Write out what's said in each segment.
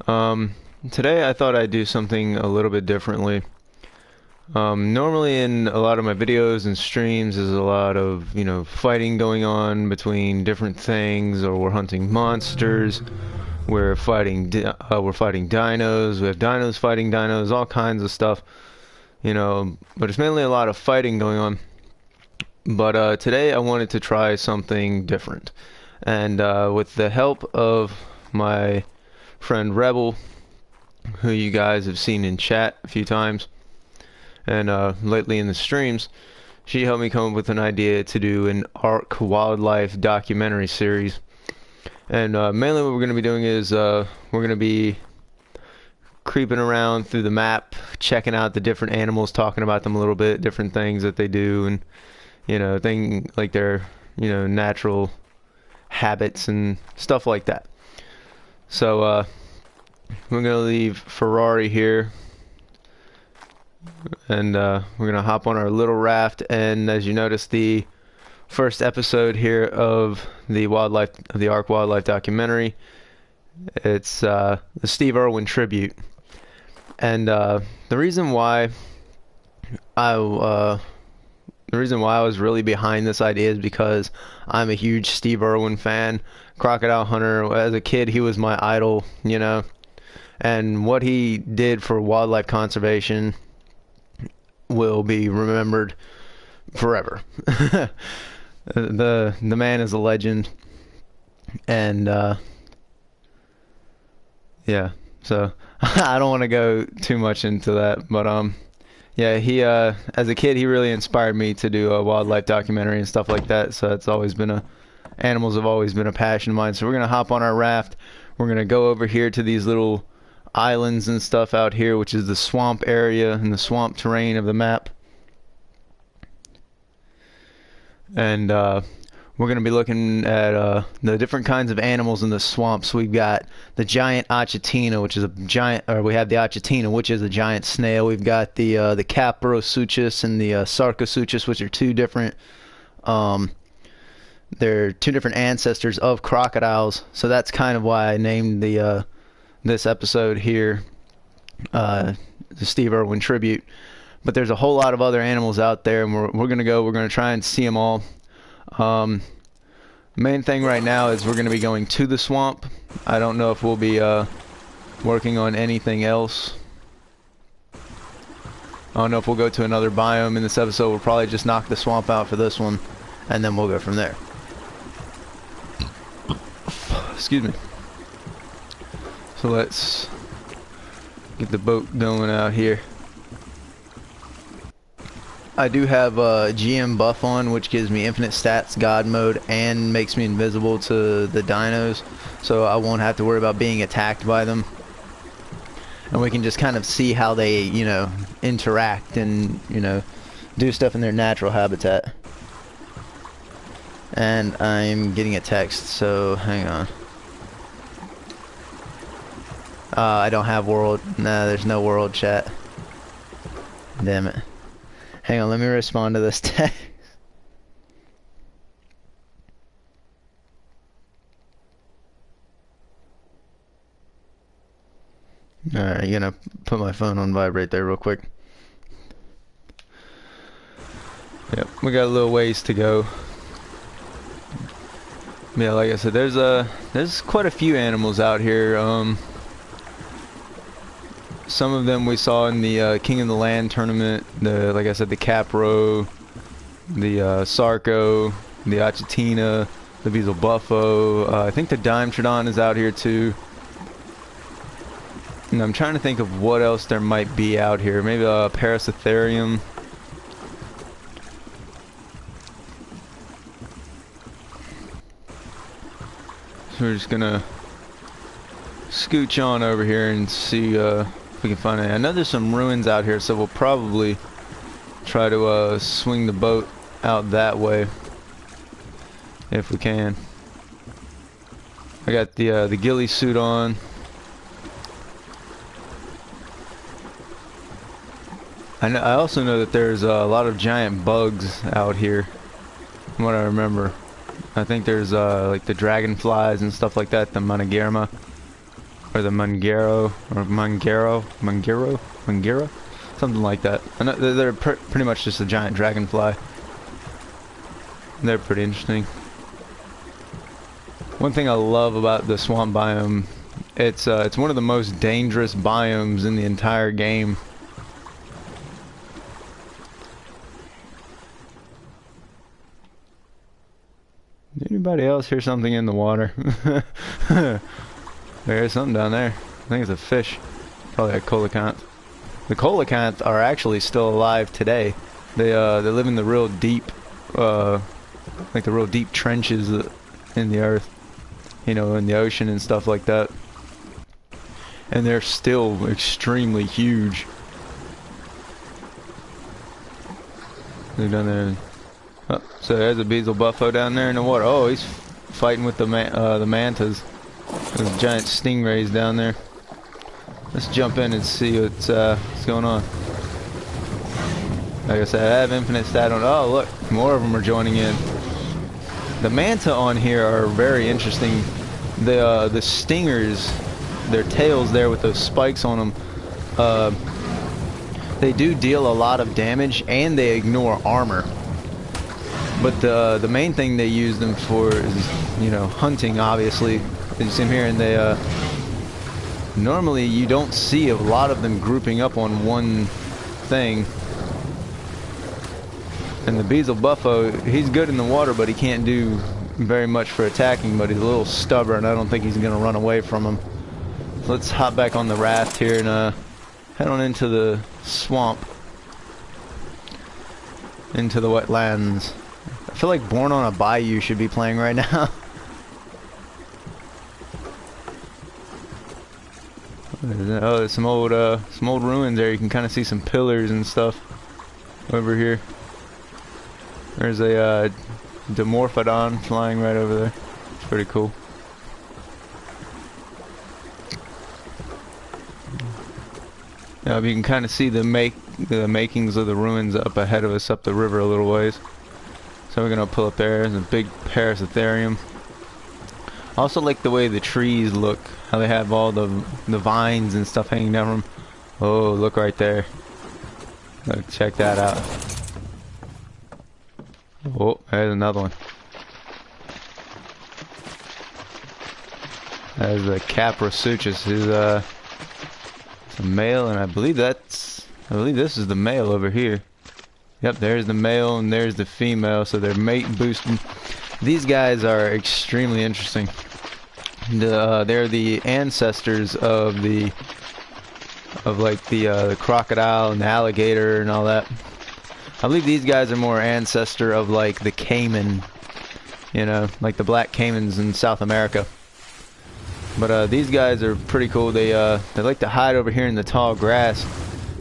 Um, Today I thought I'd do something a little bit differently. Normally in a lot of my videos and streams there's a lot of, fighting going on between different things, or we're hunting monsters, we're fighting dinos, we have dinos fighting dinos, all kinds of stuff, but it's mainly a lot of fighting going on. But today I wanted to try something different. And with the help of my friend Rebel, who you guys have seen in chat a few times, and lately in the streams, she helped me come up with an idea to do an ARK wildlife documentary series. And mainly what we're going to be doing is we're going to be creeping around through the map, checking out the different animals, talking about them a little bit, different things that they do, and thing like their natural habits and stuff like that. So we're gonna leave Ferrari here, and we're gonna hop on our little raft. And as you notice, the first episode here of the ARK wildlife documentary, it's the Steve Irwin tribute. And the reason why I was really behind this idea is because I'm a huge Steve Irwin fan, crocodile hunter. As a kid, he was my idol, and what he did for wildlife conservation will be remembered forever. The man is a legend, and yeah. So I don't want to go too much into that, but yeah, he as a kid he really inspired me to do a wildlife documentary and stuff like that. So it's always been animals have always been a passion of mine. So we're gonna hop on our raft. We're gonna go over here to these little islands and stuff out here, which is the swamp area and the swamp terrain of the map. And we're going to be looking at the different kinds of animals in the swamps. We've got the giant achatina, which is a giant, or we have the achatina, which is a giant snail. We've got the Caporosuchus and the Sarcosuchus, which are two different they're two different ancestors of crocodiles. So that's kind of why I named the this episode here the Steve Irwin tribute. But there's a whole lot of other animals out there, and we're gonna try and see them all. Main thing right now is we're gonna be going to the swamp. I don't know if we'll be working on anything else. I don't know if we'll go to another biome in this episode. We'll probably just knock the swamp out for this one, and then we'll go from there. Excuse me. So let's get the boat going out here. I do have GM buff on, which gives me infinite stats, God mode, and makes me invisible to the dinos, so I won't have to worry about being attacked by them. And we can just kind of see how they, interact and, do stuff in their natural habitat. And I'm getting a text, so hang on. I don't have world. Nah, there's no world chat. Damn it. Hang on, let me respond to this text. Alright, I'm gonna put my phone on vibrate there real quick. Yep, we got a little ways to go. Yeah, like I said, there's quite a few animals out here. Some of them we saw in the King of the Land tournament. Like I said, the Capro, the Sarco, the Achatina, the Beezel Buffo. I think the Dimetrodon is out here too. And I'm trying to think of what else there might be out here. Maybe a Paracitherium. So we're just gonna scooch on over here and see if we can find it. I know there's some ruins out here, so we'll probably try to swing the boat out that way if we can. I got the ghillie suit on. I also know that there's a lot of giant bugs out here, from what I remember. I think there's like the dragonflies and stuff like that, the Monogerma. or the Mangero, something like that. And they're pretty much just a giant dragonfly. They're pretty interesting. One thing I love about the swamp biome, it's one of the most dangerous biomes in the entire game. Did anybody else hear something in the water? There's something down there. I think it's a fish. Probably a coelacanth. The coelacanth are actually still alive today. They live in the real deep, like the real deep trenches in the earth, you know, in the ocean and stuff like that. And they're still extremely huge. They're down there. Oh, so there's a beetle buffo down there in the water. Oh, he's fighting with the mantas. There's giant stingrays down there. Let's jump in and see what's going on. Like I said, I have infinite stat on. Oh, look, more of them are joining in. The manta on here are very interesting. The stingers, their tails there with those spikes on them, they do deal a lot of damage and they ignore armor. But the main thing they use them for is, you know, hunting, obviously. You see them here, and they normally you don't see a lot of them grouping up on one thing. And the beetle buffo, he's good in the water, but he can't do very much for attacking. But he's a little stubborn. I don't think he's gonna run away from him. So let's hop back on the raft here and head on into the swamp, into the wetlands. I feel like Born on a Bayou should be playing right now. Oh, there's some old ruins there. You can kind of see some pillars and stuff over here. There's a Dimorphodon flying right over there. It's pretty cool. Now you can kind of see the makings of the ruins up ahead of us, up the river a little ways. So we're gonna pull up there. There's a big Parasitherium. I also like the way the trees look, how they have all the vines and stuff hanging down from them. Oh, look right there. Look, check that out. Oh, there's another one. There's the Caprasuchus, who's a male, and I believe this is the male over here. Yep, there's the male and there's the female, so they're mate boosting. These guys are extremely interesting. They're the ancestors of the crocodile and the alligator and all that. I believe these guys are more ancestor of like the caiman, you know, like the black caimans in South America. But these guys are pretty cool. They like to hide over here in the tall grass,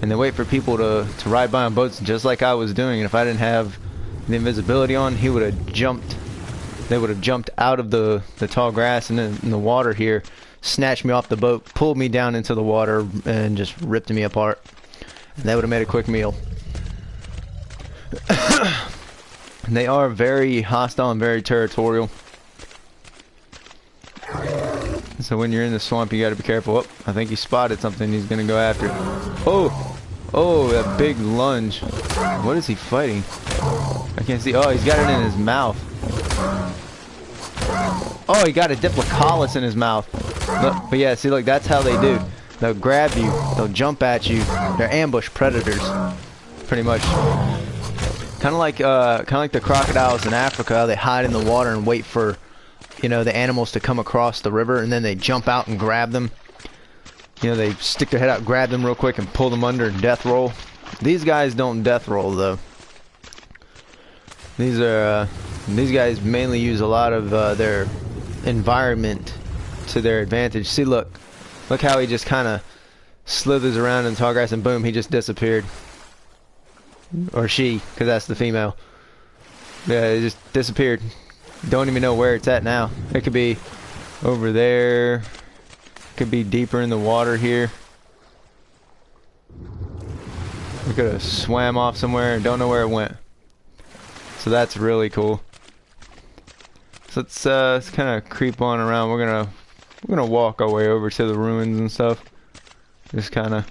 and they wait for people to ride by on boats, just like I was doing. And if I didn't have the invisibility on, he would have jumped. They would have jumped out of the tall grass and in the water here, snatched me off the boat, pulled me down into the water, and just ripped me apart. And that would have made a quick meal. They are very hostile and very territorial. So when you're in the swamp, you got to be careful. Oh, I think he spotted something he's going to go after. Oh, that big lunge. What is he fighting? I can't see. Oh, he's got it in his mouth. Oh, he got a Diplocaulus in his mouth. Look, but yeah, see, look, that's how they do. They'll grab you. They'll jump at you. They're ambush predators, pretty much. Kind of like the crocodiles in Africa. They hide in the water and wait for, you know, the animals to come across the river, and then they jump out and grab them. You know, they stick their head out, grab them real quick, and pull them under and death roll. These guys don't death roll though. These guys mainly use a lot of their environment to their advantage. See, look how he just kind of slithers around in the tall grass, and boom, he just disappeared. Or she, because that's the female. Yeah, it just disappeared. Don't even know where it's at now. It could be over there. Could be deeper in the water here. We could have swam off somewhere and don't know where it went. So that's really cool. So let's kind of creep on around. We're gonna We're gonna walk our way over to the ruins and stuff. Just kind of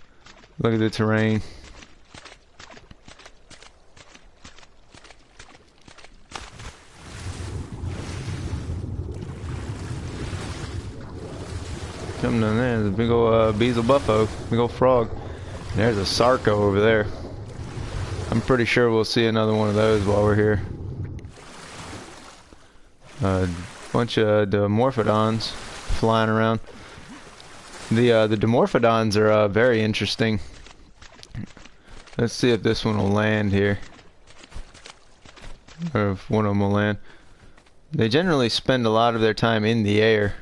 look at the terrain. Something down there. There's a big old beezel buffo, big old frog. And there's a sarco over there. I'm pretty sure we'll see another one of those while we're here. Bunch of Dimorphodons flying around. The Dimorphodons are very interesting. Let's see if this one will land here, or if one of them will land. They generally spend a lot of their time in the air,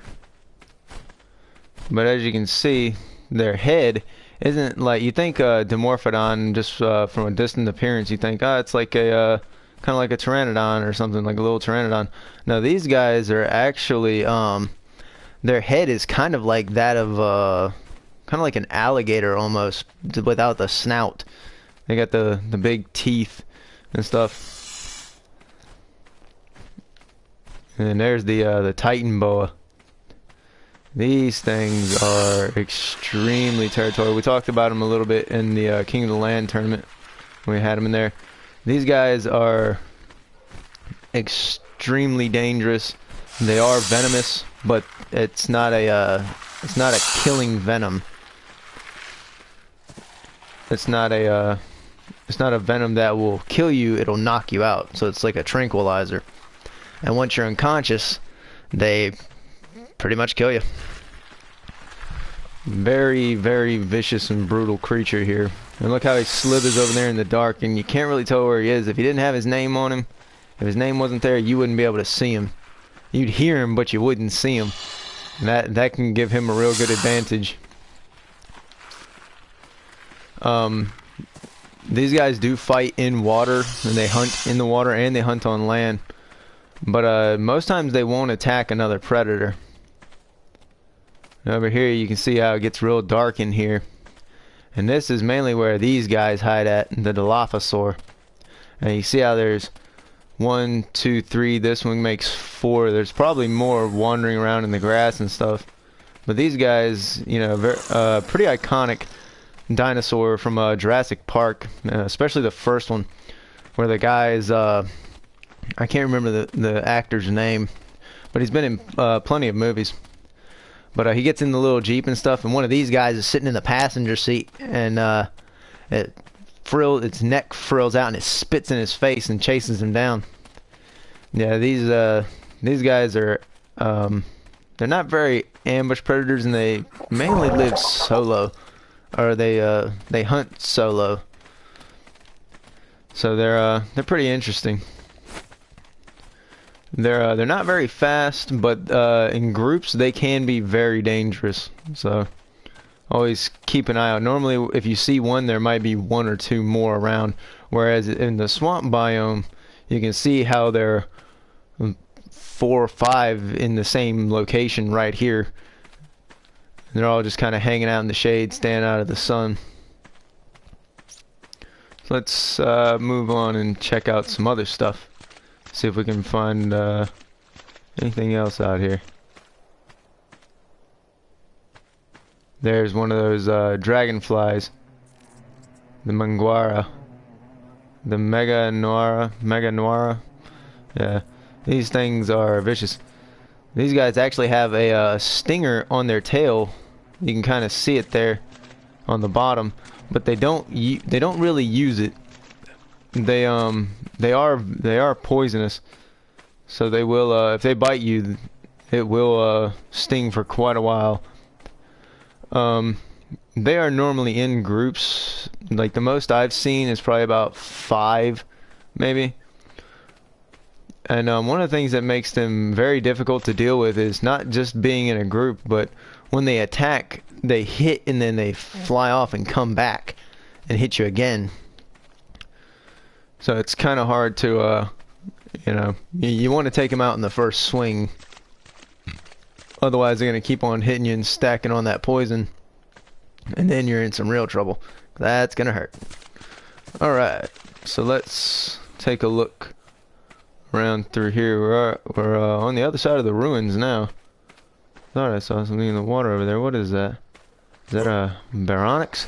but as you can see, their head isn't like you think. Dimorphodon, just from a distant appearance, you think, it's like a kind of like a pteranodon or something, like a little pteranodon. No, these guys are actually their head is kind of like that of kind of like an alligator almost, without the snout. They got the big teeth and stuff. And there's the Titan boa. These things are extremely territorial. We talked about them a little bit in the King of the Land tournament when we had them in there. These guys are extremely dangerous. They are venomous, but it's not a killing venom. It's not a venom that will kill you. It'll knock you out. So it's like a tranquilizer. And once you're unconscious, they pretty much kill you. Very, very vicious and brutal creature here. And look how he slithers over there in the dark, and you can't really tell where he is. If he didn't have his name on him, if his name wasn't there, you wouldn't be able to see him. You'd hear him, but you wouldn't see him. And that can give him a real good advantage. These guys do fight in water, and they hunt in the water, and they hunt on land. But most times they won't attack another predator. Over here you can see how it gets real dark in here. And this is mainly where these guys hide at, the Dilophosaur. And you see how there's 1, 2, 3, this one makes 4. There's probably more wandering around in the grass and stuff. But these guys, you know, pretty iconic dinosaur from Jurassic Park, especially the first one, where the guy's, I can't remember the actor's name, but he's been in plenty of movies. But he gets in the little Jeep and stuff, and one of these guys is sitting in the passenger seat, and its neck frills out, and it spits in his face and chases him down. Yeah, these guys are they're not very ambush predators, and they mainly live solo, or they hunt solo. So they're pretty interesting. They're not very fast, but in groups they can be very dangerous. So always keep an eye out. Normally, if you see one, there might be 1 or 2 more around. Whereas in the swamp biome, you can see how there are 4 or 5 in the same location right here. And they're all just kind of hanging out in the shade, staying out of the sun. So let's move on and check out some other stuff. See if we can find anything else out here. There's one of those dragonflies. The Manguara. The Mega Noira. Yeah. These things are vicious. These guys actually have a stinger on their tail. You can kind of see it there on the bottom, but they don't really use it. They are poisonous, so they will if they bite you, it will sting for quite a while. They are normally in groups. Like the most I've seen is probably about 5, maybe. And one of the things that makes them very difficult to deal with is not just being in a group, but when they attack, they hit and then they fly off and come back and hit you again. So it's kind of hard to, you know, you want to take them out in the first swing. Otherwise, they're going to keep on hitting you and stacking on that poison. And then you're in some real trouble. That's going to hurt. Alright, so let's take a look around through here. We're on the other side of the ruins now. Thought I saw something in the water over there. What is that? Is that a Baronix?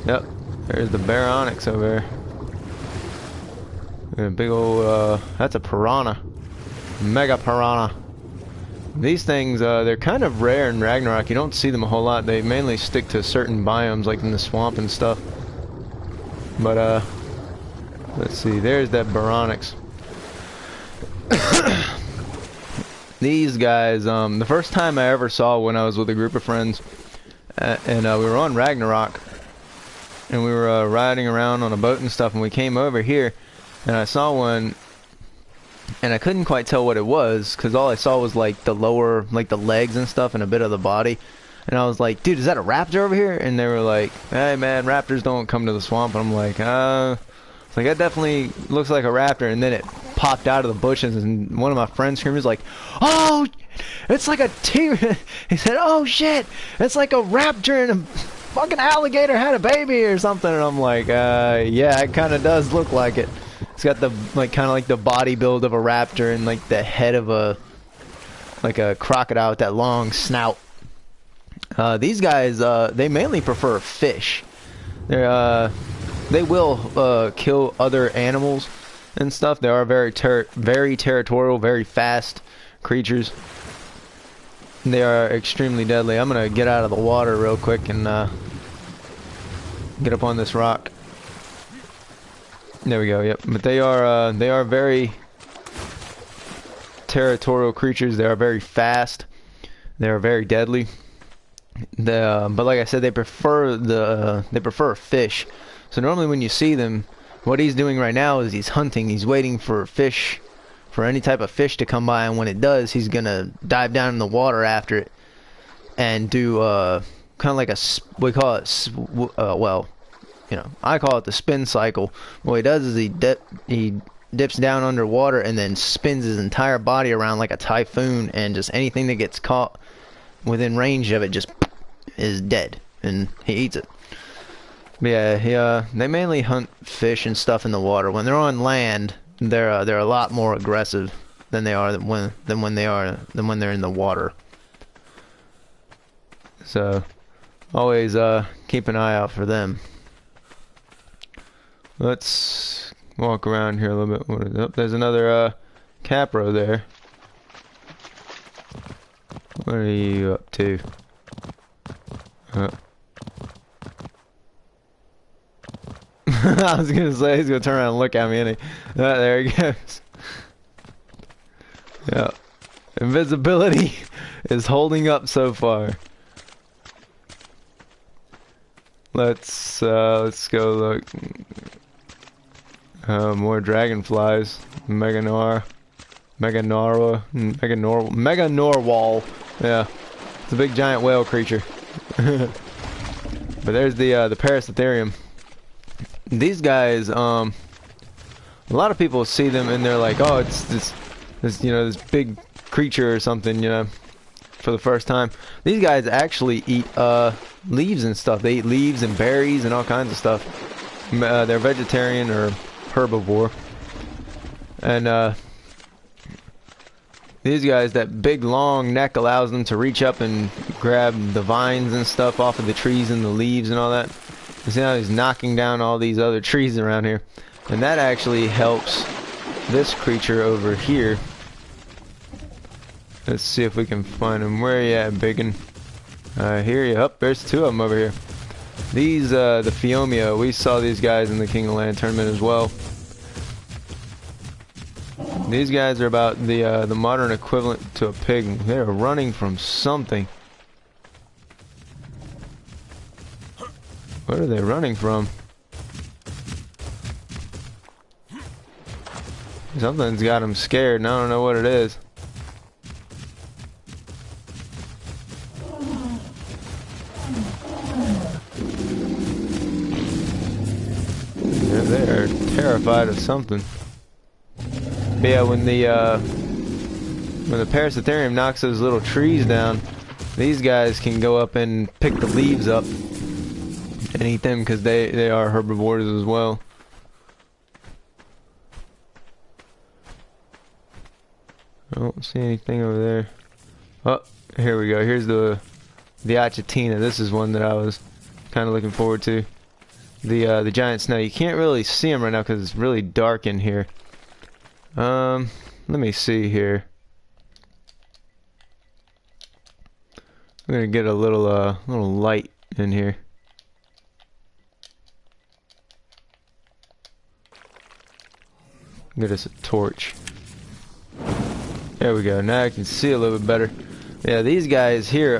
Yep. There's the Baronix over there. And a big old, that's a piranha. Mega piranha. These things, they're kind of rare in Ragnarok. You don't see them a whole lot. They mainly stick to certain biomes, like in the swamp and stuff. But, let's see. There's that Baronix. These guys, the first time I ever saw when I was with a group of friends, and we were on Ragnarok, and we were riding around on a boat and stuff, and we came over here, and I saw one, and I couldn't quite tell what it was, because all I saw was like the lower, like the legs and stuff, and a bit of the body, and I was like, dude, is that a raptor over here? And they were like, hey man, raptors don't come to the swamp. And I'm like, it's like, that definitely looks like a raptor. And then it popped out of the bushes, and one of my friends screamed, was like, oh, it's like a he said, oh shit, it's like a raptor and a fucking alligator had a baby or something. And I'm like, yeah, it kind of does look like it. It's got the, like, kind of like the body build of a raptor and like the head of a, like a crocodile with that long snout. These guys, they mainly prefer fish. They will kill other animals and stuff. They are very territorial, very fast creatures. They are extremely deadly. I'm gonna get out of the water real quick and get up on this rock. There we go. Yep. But they are very territorial creatures. They are very fast. They are very deadly. But like I said, they prefer fish. So normally when you see them, what he's doing right now is he's hunting. He's waiting for fish, for any type of fish to come by, and when it does, he's gonna dive down in the water after it and do kind of like we call it well, you know, I call it the spin cycle. What he does is he dips down underwater and then spins his entire body around like a typhoon, and just anything that gets caught within range of it just is dead, and he eats it. But yeah, they mainly hunt fish and stuff in the water. When they're on land, they're a lot more aggressive than they are when they're in the water. So always keep an eye out for them. Let's walk around here a little bit. What is up? There's another capro there. What are you up to? I was gonna say he's gonna turn around and look at me, and there he goes. Yeah, invisibility is holding up so far. Let's go look. More dragonflies. Mega Narwhal. Yeah, it's a big giant whale creature. But there's the Parasitherium. These guys, a lot of people see them and they're like, oh, it's this, you know, this big creature or something, you know, for the first time. These guys actually eat leaves and stuff. They eat leaves and berries and all kinds of stuff. They're vegetarian or herbivore. And these guys, that big long neck allows them to reach up and grab the vines and stuff off of the trees and the leaves and all that. You see how he's knocking down all these other trees around here. And that actually helps this creature over here. Let's see if we can find him. Where are you at, biggin? Here you up. There's two of them over here. These, the Phiomia, we saw these guys in the King of Land tournament as well. These guys are about the modern equivalent to a pig. They're running from something. What are they running from? Something's got them scared, and I don't know what it is. Yeah, they are terrified of something. But yeah, when the Parasitherium knocks those little trees down, these guys can go up and pick the leaves up and eat them, because they are herbivores as well. I don't see anything over there. Oh, Here we go. Here's the Achatina. This is one that I was kind of looking forward to. The giant snow. You can't really see him right now because it's really dark in here. Let me see here. I'm gonna get a little light in here. Get us a torch. There we go. Now I can see a little bit better. Yeah, these guys here,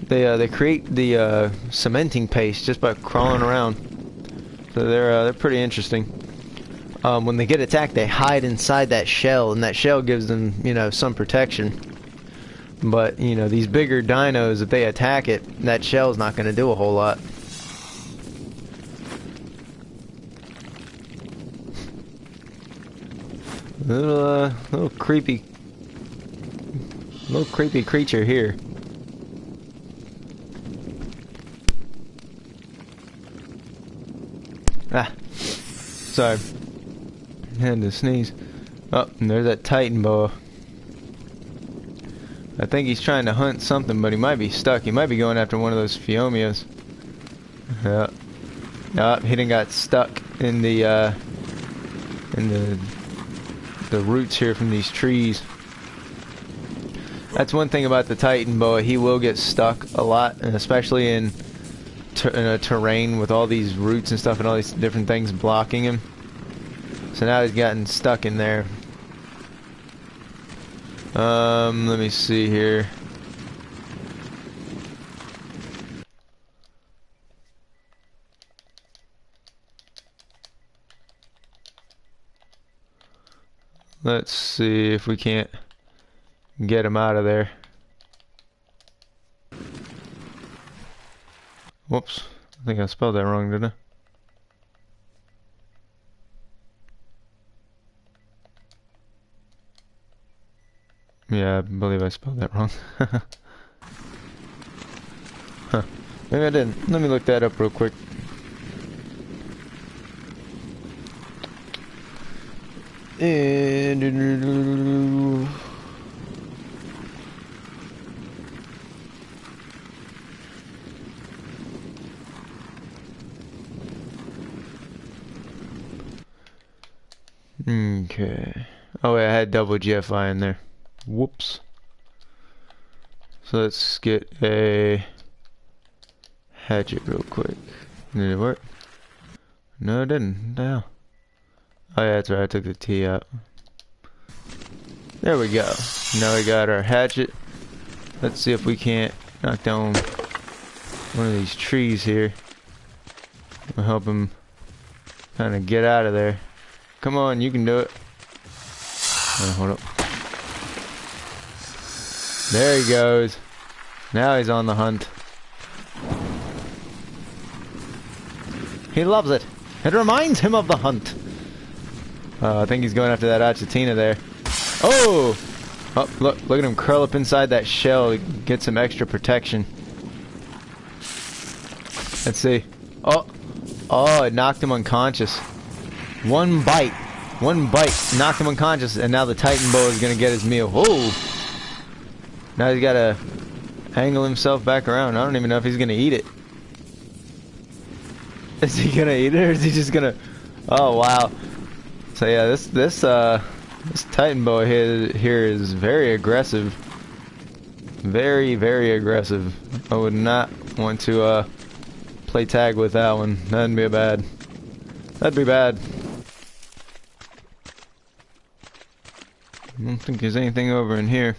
they create the cementing paste just by crawling around. So they're pretty interesting. When they get attacked, they hide inside that shell, and that shell gives them, you know, some protection. But you know, these bigger dinos, if they attack it, that shell's not going to do a whole lot. Little creepy creature here. Ah, sorry, had to sneeze. Oh, and there's that Titan boa. I think he's trying to hunt something, but he might be stuck. He might be going after one of those Phiomias. Yeah. Nope, he done got stuck in the roots here from these trees. That's one thing about the Titan boa. He will get stuck a lot, and especially in a terrain with all these roots and stuff and all these different things blocking him. So now he's gotten stuck in there. Let me see here. Let's see if we can't get him out of there. Whoops. I think I spelled that wrong, didn't I? Yeah, I believe I spelled that wrong. Huh. Maybe I didn't. Let me look that up real quick. Okay. Oh wait, I had double GFI in there. Whoops. So let's get a hatchet real quick. Did it work? No, it didn't. What the hell? Oh yeah, that's right. I took the T out. There we go. Now we got our hatchet. Let's see if we can't knock down one of these trees here. We'll help him kind of get out of there. Come on, you can do it. Oh, hold up. There he goes. Now he's on the hunt. He loves it. It reminds him of the hunt. I think he's going after that Achatina there. Oh! Oh, look at him curl up inside that shell to get some extra protection. Let's see. Oh! Oh, it knocked him unconscious. One bite knocked him unconscious, and now the Titan boa is gonna get his meal. Whoa! Now he's gotta angle himself back around. I don't even know if he's gonna eat it. Is he gonna eat it, or is he just gonna... Oh, wow. So yeah, this Titan boa here is very aggressive. Very, very aggressive. I would not want to play tag with that one. That'd be bad. That'd be bad. I don't think there's anything over in here.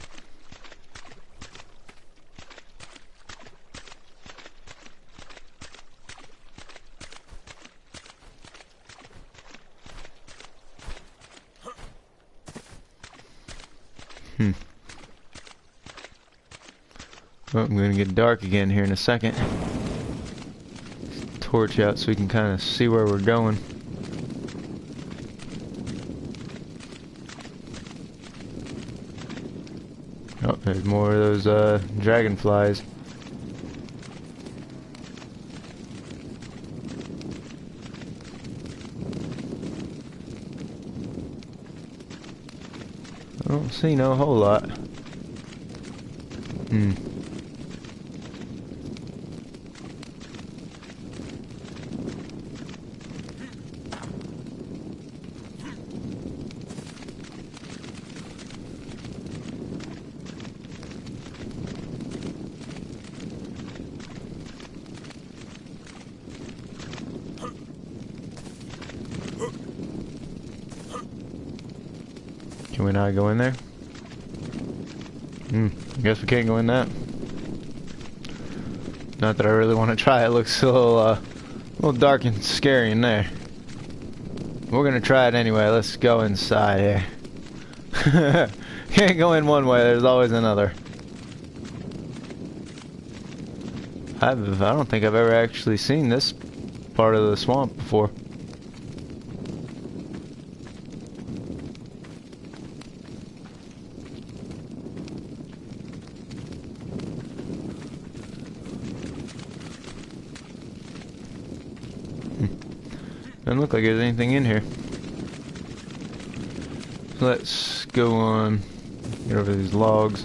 Oh, I'm gonna get dark again here in a second. Torch out so we can kind of see where we're going. Oh, there's more of those dragonflies. I don't see no whole lot. Hmm. Can we not go in there? I guess we can't go in that. Not that I really want to try. It looks a little dark and scary in there. We're gonna try it anyway. Let's go inside here. Can't go in one way. There's always another. I don't think I've ever actually seen this part of the swamp before. Doesn't look like there's anything in here. So let's go on, get over these logs.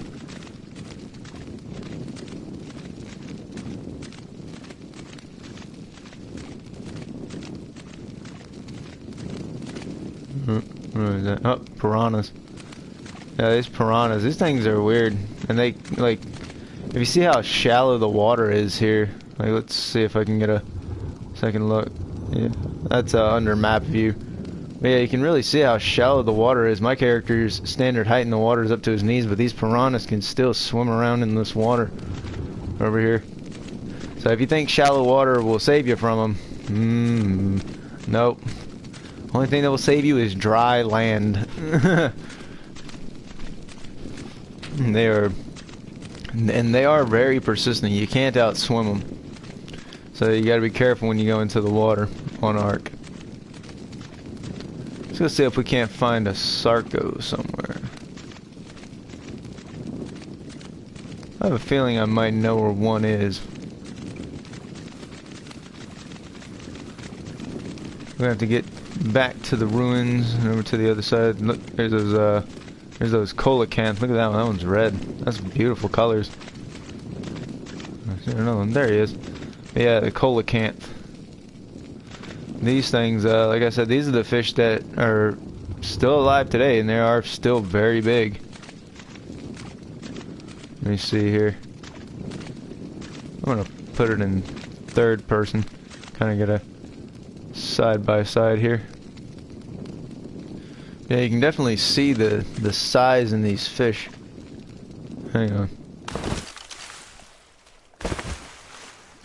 What is that? Oh, piranhas. Yeah, these piranhas. These things are weird. And they, like, if you see how shallow the water is here, like, let's see if I can get a second look. Yeah, that's under map view. But yeah, you can really see how shallow the water is. My character's standard height in the water is up to his knees, but these piranhas can still swim around in this water over here. So if you think shallow water will save you from them, nope. Only thing that will save you is dry land. They are very persistent. You can't outswim them. So you gotta be careful when you go into the water on ARK. Let's go see if we can't find a Sarco somewhere. I have a feeling I might know where one is. We're gonna have to get back to the ruins and over to the other side. Look, there's those coelacanths. Look at that one. That one's red. That's beautiful colors. I see another one. There he is. Yeah, the coelacanth. These things, like I said, these are the fish that are still alive today, and they are still very big. Let me see here. I'm gonna put it in third person. Kind of get a side by side here. Yeah, you can definitely see the size in these fish. Hang on.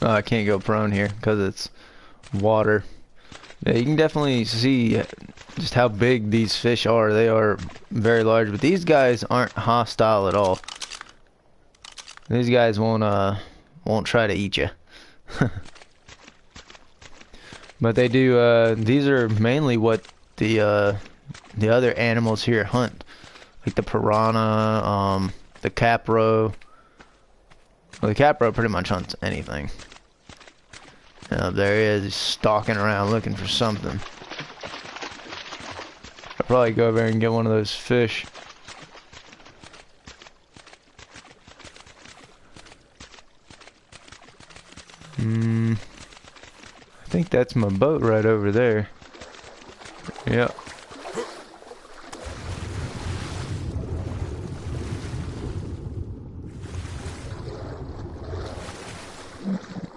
Oh, I can't go prone here because it's water. Yeah, you can definitely see just how big these fish are. They are very large, but these guys aren't hostile at all. These guys won't try to eat you. But they do. These are mainly what the other animals here hunt, like the piranha, the capro. Well, the capro pretty much hunts anything. There he is, he's stalking around looking for something. I'll probably go over there and get one of those fish. I think that's my boat right over there. Yep.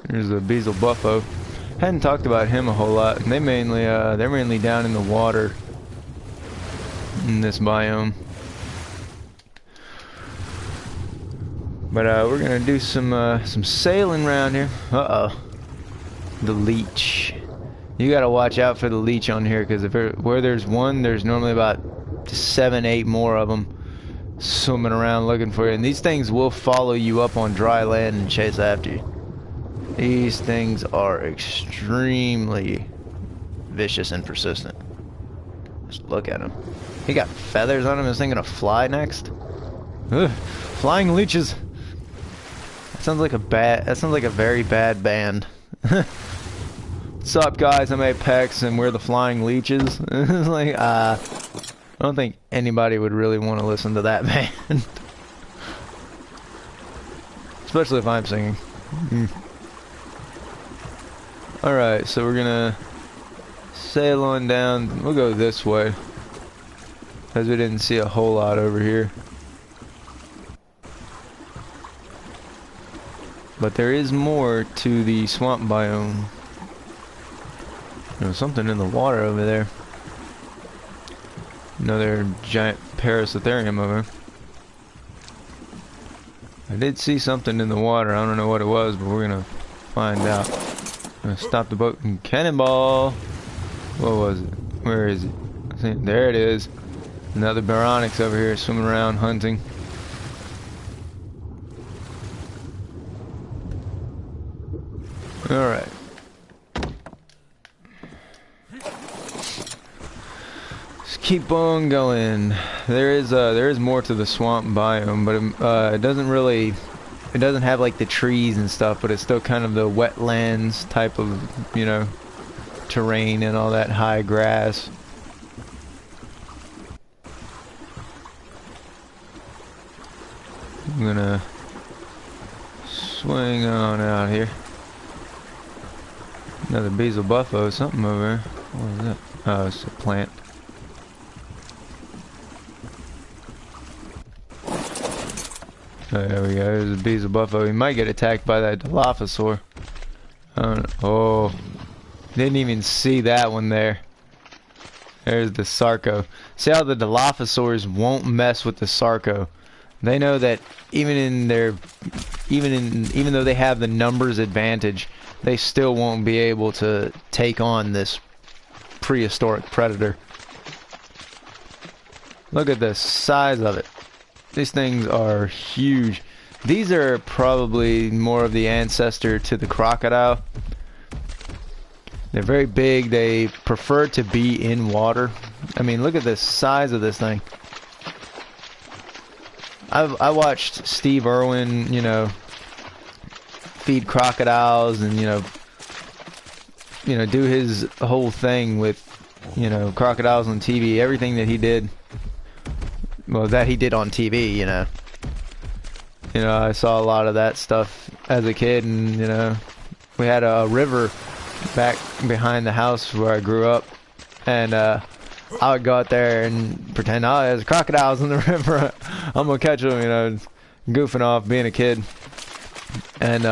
There's a Beazle Buffo. Hadn't talked about him a whole lot. And they're mainly down in the water in this biome. But we're gonna do some sailing around here. Uh-oh. The leech. You gotta watch out for the leech on here, because where there's one, there's normally about 7, 8 more of them swimming around looking for you. And these things will follow you up on dry land and chase after you. These things are extremely vicious and persistent. Just look at him. He got feathers on him. Is this thing gonna fly next? Ugh, flying leeches. That sounds like a very bad band. What's up, guys? I'm Apex, and we're the Flying Leeches. It's like, I don't think anybody would really want to listen to that band. especially if I'm singing. Alright, so we're gonna sail on down. We'll go this way, as we didn't see a whole lot over here. But there is more to the swamp biome. There's something in the water over there. Another giant parasitherium over there. I did see something in the water. I don't know what it was, but we're gonna find out. I'm gonna stop the boat and cannonball. What was it? Where is it? See, there it is. Another Baronix over here swimming around hunting. Alright. Let's keep on going. There is more to the swamp biome, but it doesn't have like the trees and stuff, but it's still kind of the wetlands type of, you know, terrain and all that high grass. I'm gonna swing on out here. Another bezel buffo, something over there. What is that? Oh, it's a plant. Oh, there we go. There's a bezel buffo. He might get attacked by that Dilophosaur. Oh, didn't even see that one there. There's the Sarco. See how the Dilophosaurs won't mess with the Sarco. They know that even though they have the numbers advantage, they still won't be able to take on this prehistoric predator. Look at the size of it. These things are huge. These are probably more of the ancestor to the crocodile. They're very big. They prefer to be in water. I mean, look at the size of this thing. I watched Steve Irwin, you know, feed crocodiles and, you know, do his whole thing with, you know, crocodiles on TV. Everything that he did, well, that he did on TV, you know. You know, I saw a lot of that stuff as a kid, and, you know, we had a river back behind the house where I grew up, and I would go out there and pretend, oh, there's crocodiles in the river. I'm gonna catch them, you know, goofing off, being a kid. And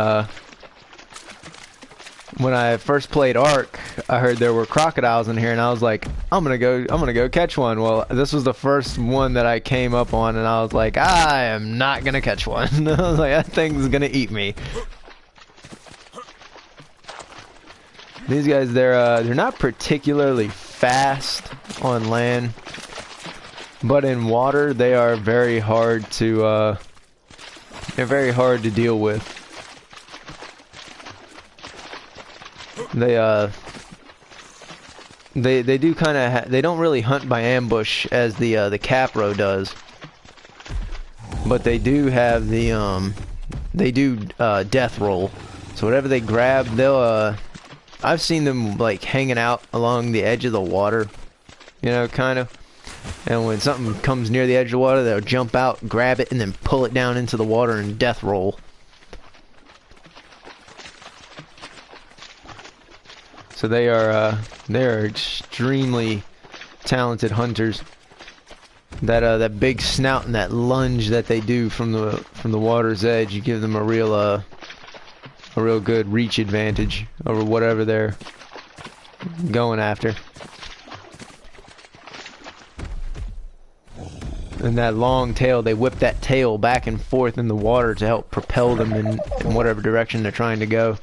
when I first played ARK, I heard there were crocodiles in here, and I was like, I'm gonna go catch one. Well, this was the first one that I came up on, and I was like, I am not gonna catch one. I was like, that thing's gonna eat me. These guys, they're not particularly fast on land, but in water they are very hard to deal with. They do kind of they don't really hunt by ambush as the Capro does, but they do have the death roll. So whatever they grab, they'll I've seen them like hanging out along the edge of the water, you know, kind of. And when something comes near the edge of the water, they'll jump out, grab it, and then pull it down into the water and death roll. So they are extremely talented hunters. That big snout and that lunge that they do from the water's edge, you give them a real good reach advantage over whatever they're going after. And that long tail, they whip that tail back and forth in the water to help propel them in whatever direction they're trying to go.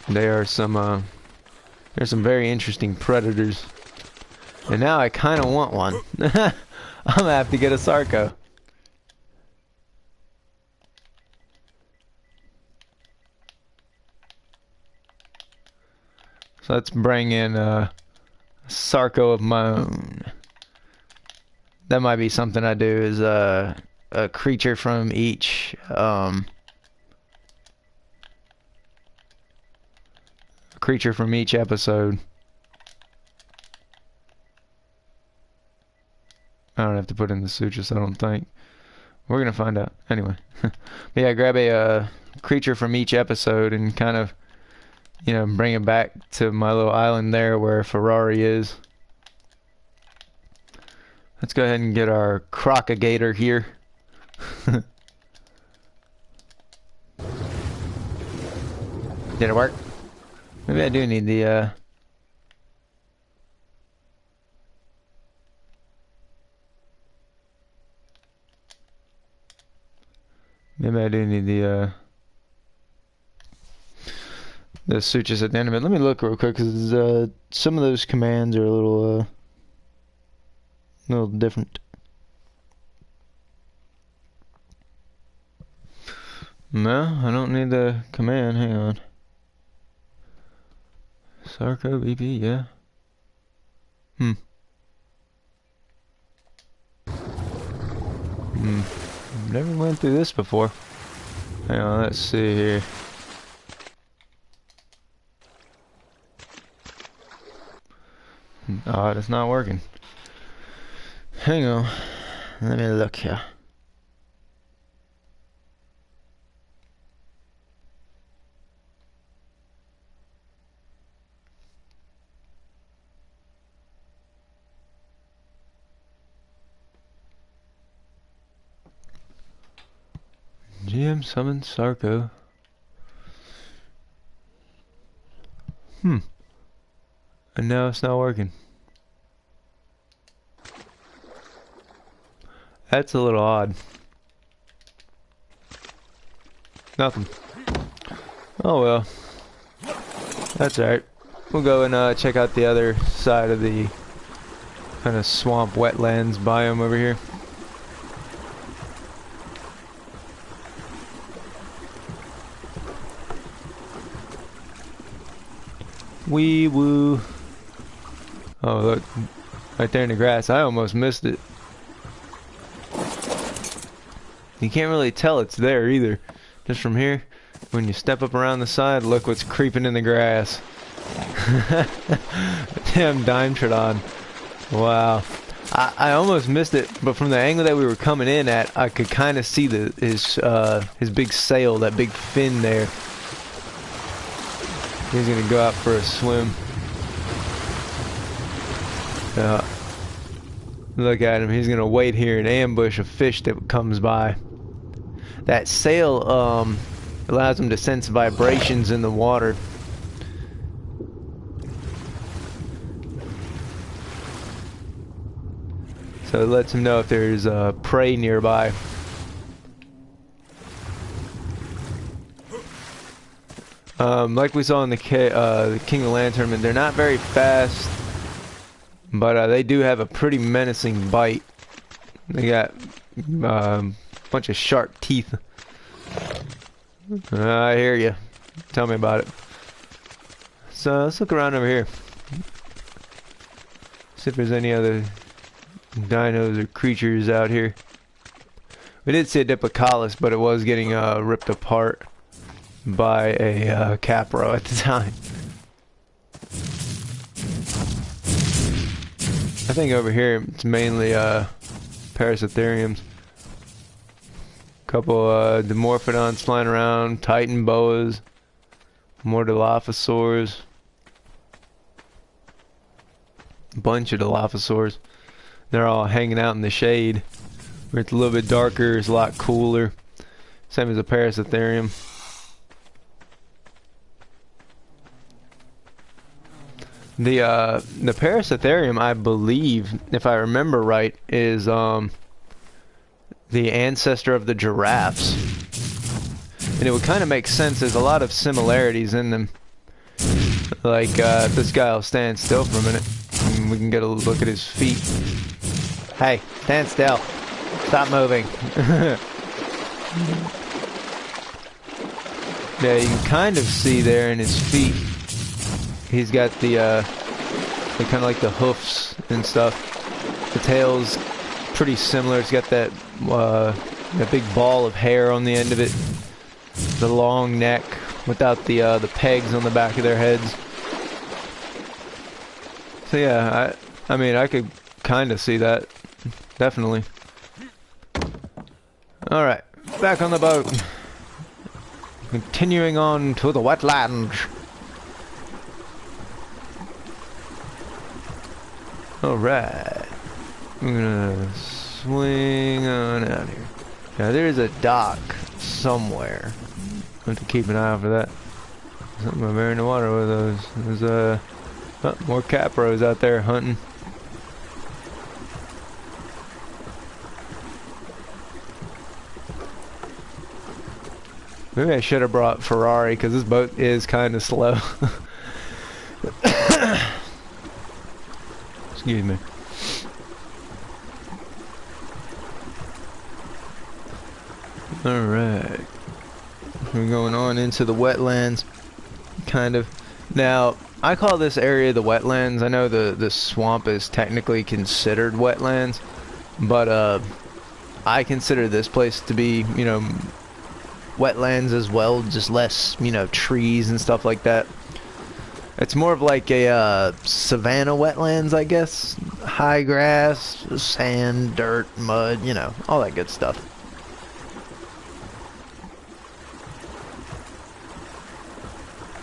There's some very interesting predators. And now I kind of want one. I'm gonna have to get a Sarco. So let's bring in a Sarco of my own. That might be something I do, is a creature from each episode. I don't have to put in the sutures, I don't think. We're gonna find out. Anyway. But yeah, grab a creature from each episode and kind of, you know, bring it back to my little island there where Ferrari is. Let's go ahead and get our crocagator here. Did it work? Maybe I do need the maybe I do need the sutures at the end of it. Let me look real quick because some of those commands are a little different. No, I don't need the command. Hang on. Sarco BP, yeah. Never went through this before. Hang on, let's see here. Oh, it's not working. Hang on. Let me look here. GM summon Sarco. And now it's not working. That's a little odd. Nothing. Oh well. That's alright. We'll go and check out the other side of the kind of swamp wetlands biome over here. Wee woo. Oh look, right there in the grass. I almost missed it. You can't really tell it's there either. Just from here, when you step up around the side, look what's creeping in the grass. Damn Dimetrodon. Wow. I almost missed it, but from the angle that we were coming in at, I could kind of see his big sail, that big fin there. He's gonna go out for a swim. Look at him. He's gonna wait here and ambush a fish that comes by. That sail allows him to sense vibrations in the water. So it lets him know if there's prey nearby. Like we saw in the King of Land tournament, they're not very fast, but they do have a pretty menacing bite. They got a bunch of sharp teeth. I hear you. Tell me about it. So let's look around over here. See if there's any other dinos or creatures out here. We did see a Diplodocus, but it was getting ripped apart by a Capro at the time. I think over here it's mainly Parasitheriums. Couple Dimorphodons flying around, Titan boas, more Dilophosaurs, bunch of Dilophosaurs. They're all hanging out in the shade where it's a little bit darker, it's a lot cooler. Same as a Parasitherium. The Parasitherium, I believe, if I remember right, is the ancestor of the giraffes. And it would kind of make sense. There's a lot of similarities in them. Like, this guy will stand still for a minute, and we can get a look at his feet. Hey, stand still. Stop moving. Yeah, you can kind of see there in his feet. He's got the kind of like the hoofs and stuff. The tail's pretty similar. It's got that big ball of hair on the end of it. The long neck without the pegs on the back of their heads. So yeah, I mean I could kind of see that. definitely. Alright, back on the boat. Continuing on to the wetlands. Alright. I'm gonna swing on out here. Now there's a dock somewhere. I have to keep an eye out for that. Something over there in the water with those. There's more capros out there hunting. Maybe I should have brought Ferrari because this boat is kind of slow. Excuse me. Alright. We're going on into the wetlands. Kind of. Now, I call this area the wetlands. I know the swamp is technically considered wetlands. But, I consider this place to be, you know, wetlands as well. Just less, you know, trees and stuff like that. It's more of like a savanna wetlands, I guess. High grass, sand, dirt, mud, you know, all that good stuff.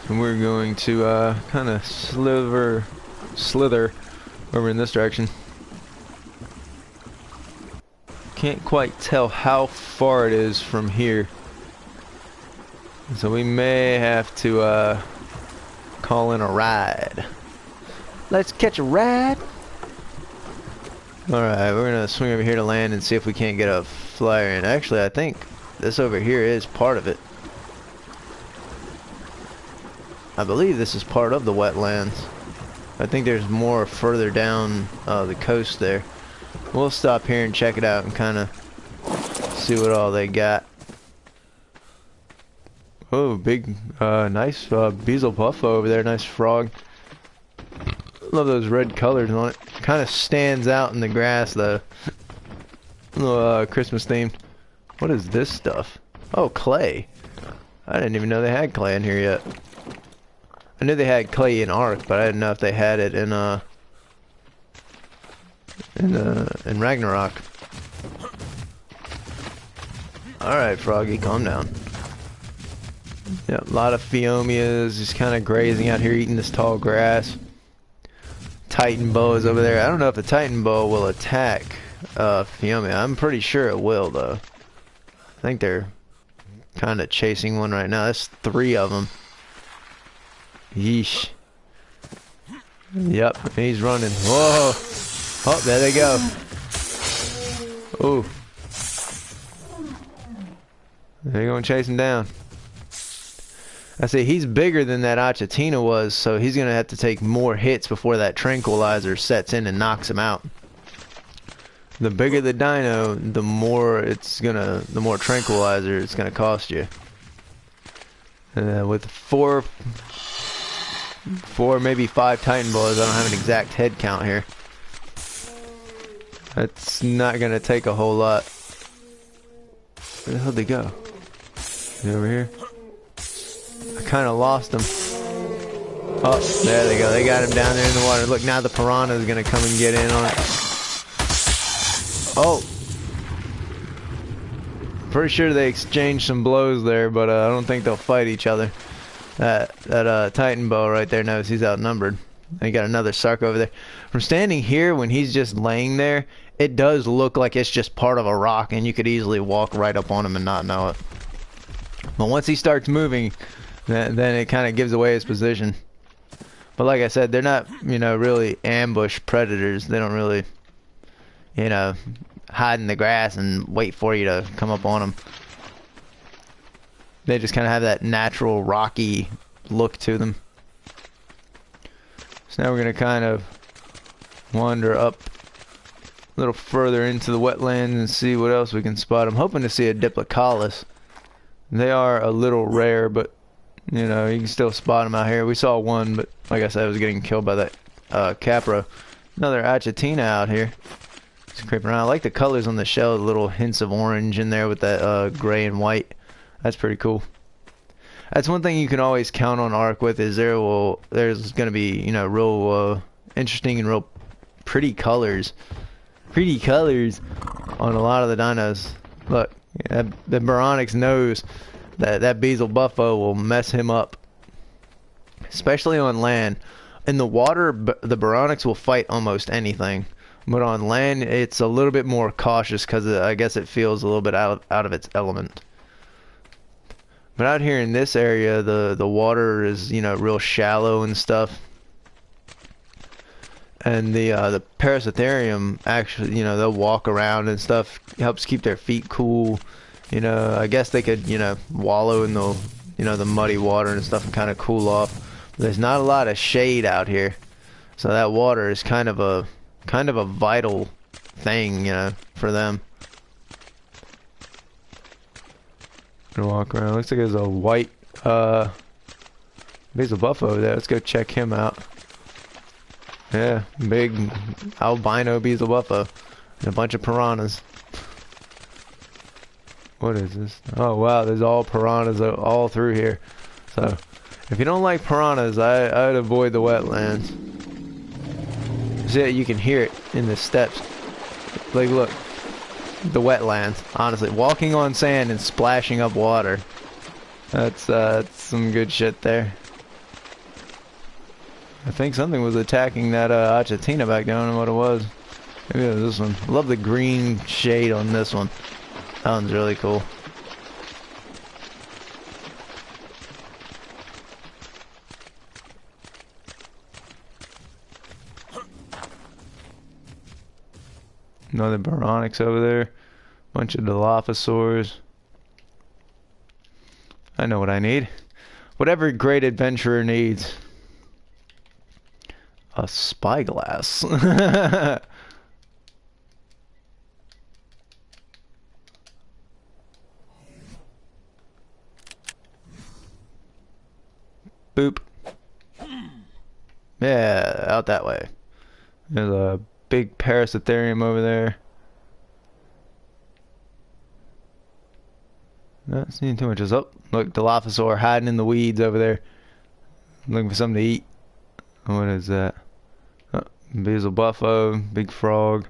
And we're going to kind of slither over in this direction. Can't quite tell how far it is from here. So we may have to call in a ride. Let's catch a ride. Alright, we're gonna swing over here to land and see if we can't get a flyer in. Actually, I think this over here is part of it. I believe this is part of the wetlands. I think there's more further down the coast there. We'll stop here and check it out and kind of see what all they got. Oh, big, nice bezel puffo over there. Nice frog. Love those red colors on it. Kind of stands out in the grass though. A little Christmas themed. What is this stuff? Oh, clay. I didn't even know they had clay in here yet. I knew they had clay in ARK, but I didn't know if they had it in Ragnarok. Alright, Froggy, calm down. Yeah, a lot of Phiomias just kind of grazing out here, eating this tall grass. Titan boas over there. I don't know if the Titan boa will attack Phiomia. I'm pretty sure it will, though. I think they're kind of chasing one right now. There's 3 of them. Yeesh. Yep, he's running. Whoa! Oh, there they go. Ooh. They're gonna chase him down. I say he's bigger than that Achatina was, so he's gonna have to take more hits before that tranquilizer sets in and knocks him out. The bigger the dino, the more tranquilizer it's gonna cost you. With four, maybe 5 Titan boas, I don't have an exact head count here. That's not gonna take a whole lot. Where the hell did they go? They over here? I kind of lost them. Oh, there they go. They got him down there in the water. Look, now the piranha is gonna come and get in on it. Oh, pretty sure they exchanged some blows there, but I don't think they'll fight each other. That Titan boa right there knows he's outnumbered. And you got another Sark over there. From standing here, when he's just laying there, it does look like it's just part of a rock, and you could easily walk right up on him and not know it. But once he starts moving, then it kind of gives away his position. But like I said, they're not, you know, really ambush predators. They don't really, you know, hide in the grass and wait for you to come up on them. They just kind of have that natural rocky look to them. So now we're going to kind of wander up a little further into the wetlands and see what else we can spot. I'm hoping to see a Diplocaulus. They are a little rare, but you know, you can still spot them out here. We saw one, but like I said, it was getting killed by that Capra. Another Achatina out here. Just creeping around. I like the colors on the shell, the little hints of orange in there with that gray and white. That's pretty cool. That's one thing you can always count on ARK with, is there's going to be, you know, real interesting and real pretty colors pretty colors on a lot of the dinos. Look, the Baronix knows that Beazle Buffo will mess him up, especially on land. In the water, the Baronix will fight almost anything, but on land, it's a little bit more cautious because I guess it feels a little bit out of its element. But out here in this area, the water is, you know, real shallow and stuff. And the Parasitherium actually, you know, they'll walk around and stuff. Helps keep their feet cool. You know, I guess they could, you know, wallow in the, you know, the muddy water and stuff and kind of cool off. But there's not a lot of shade out here, so that water is kind of a vital thing, you know, for them. Gonna walk around. Looks like there's a white Beazle Buffo over there. Let's go check him out. Yeah, big albino Beazle Buffo and a bunch of piranhas. What is this? Oh wow, there's all piranhas all through here. So if you don't like piranhas, I'd avoid the wetlands. See, you can hear it in the steps. Like, look, the wetlands. Honestly, walking on sand and splashing up water. That's some good shit there. I think something was attacking that Achatina back down. I don't know what it was. Maybe it was this one. I love the green shade on this one. That one's really cool. Another Baronix over there. Bunch of Dilophosaurs. I know what I need. What every great adventurer needs. A spyglass. Boop. Yeah, out that way. There's a big Parasitherium over there. Not seeing too much. Just up. Look, Dilophosaur hiding in the weeds over there, looking for something to eat. What is that? Oh, Beazle Buffo, big frog.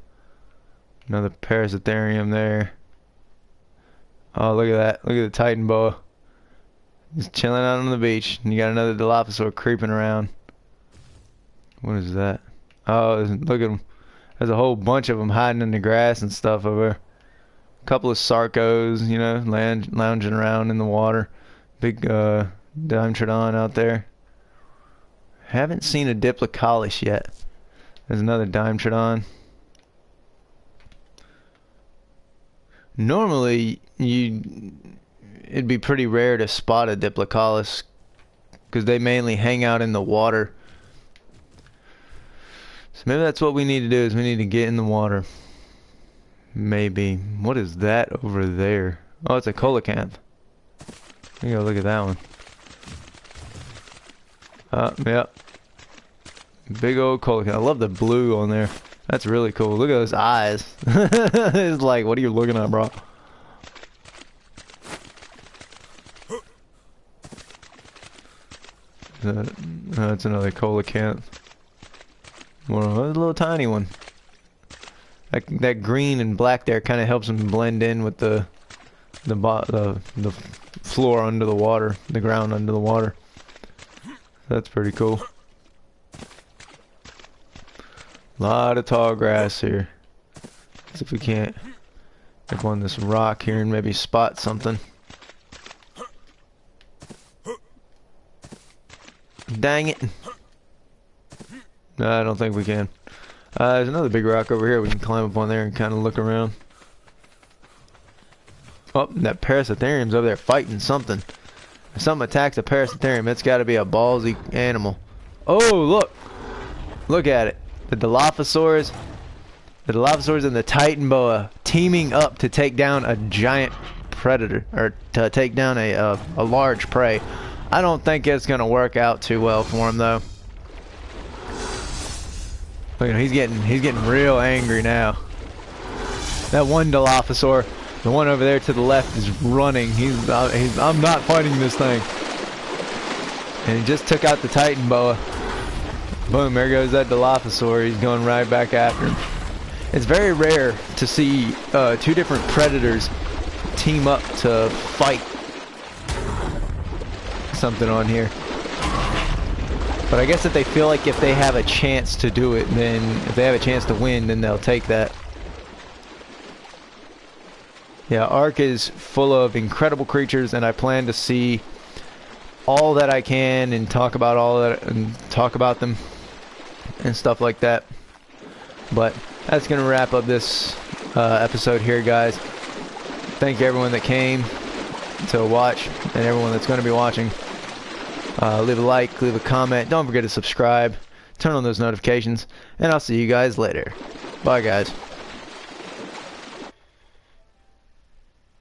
Another Parasitherium there. Oh, look at that! Look at the Titan boa. Just chilling out on the beach. And you got another Dilophosaur creeping around. What is that? Oh, look at them. There's a whole bunch of them hiding in the grass and stuff over there. A couple of Sarcos, you know, lounging around in the water. Big Dimetrodon out there. Haven't seen a Diplocaulus yet. There's another Dimetrodon. Normally, it'd be pretty rare to spot a Diplocaulus because they mainly hang out in the water. So maybe that's what we need to do, is we need to get in the water. Maybe. What is that over there? Oh, it's a coelacanth. You go look at that one. Yep. Big old coelacanth. I love the blue on there. That's really cool. Look at those eyes. It's like, what are you looking at, bro? That's another coelacanth. Well, a little tiny one. That green and black there kind of helps them blend in with the floor under the water, the ground under the water. That's pretty cool. A lot of tall grass here. Let's see if we can't get on this rock here and maybe spot something. Dang it. No, I don't think we can. There's another big rock over here. We can climb up on there and kind of look around. Oh, that Parasitherium's over there fighting something. If something attacks a Parasitherium, it's got to be a ballsy animal. Oh, look. Look at it. The Dilophosaurs and the Titan boa teaming up to take down a giant predator, or to take down a large prey. I don't think it's going to work out too well for him, though. Look at him, he's getting real angry now. That one Dilophosaur, the one over there to the left, is running. I'm not fighting this thing. And he just took out the Titan boa. Boom, there goes that Dilophosaur. He's going right back after him. It's very rare to see two different predators team up to fight something on here. But I guess if they feel like if they have a chance to do it, then if they have a chance to win, then they'll take that. Yeah, ARK is full of incredible creatures, and I plan to see all that I can and talk about all that and talk about them and stuff like that. But that's gonna wrap up this episode here, guys. Thank you everyone that came to watch and everyone that's going to be watching. Leave a like, leave a comment, don't forget to subscribe, turn on those notifications, and I'll see you guys later. Bye guys.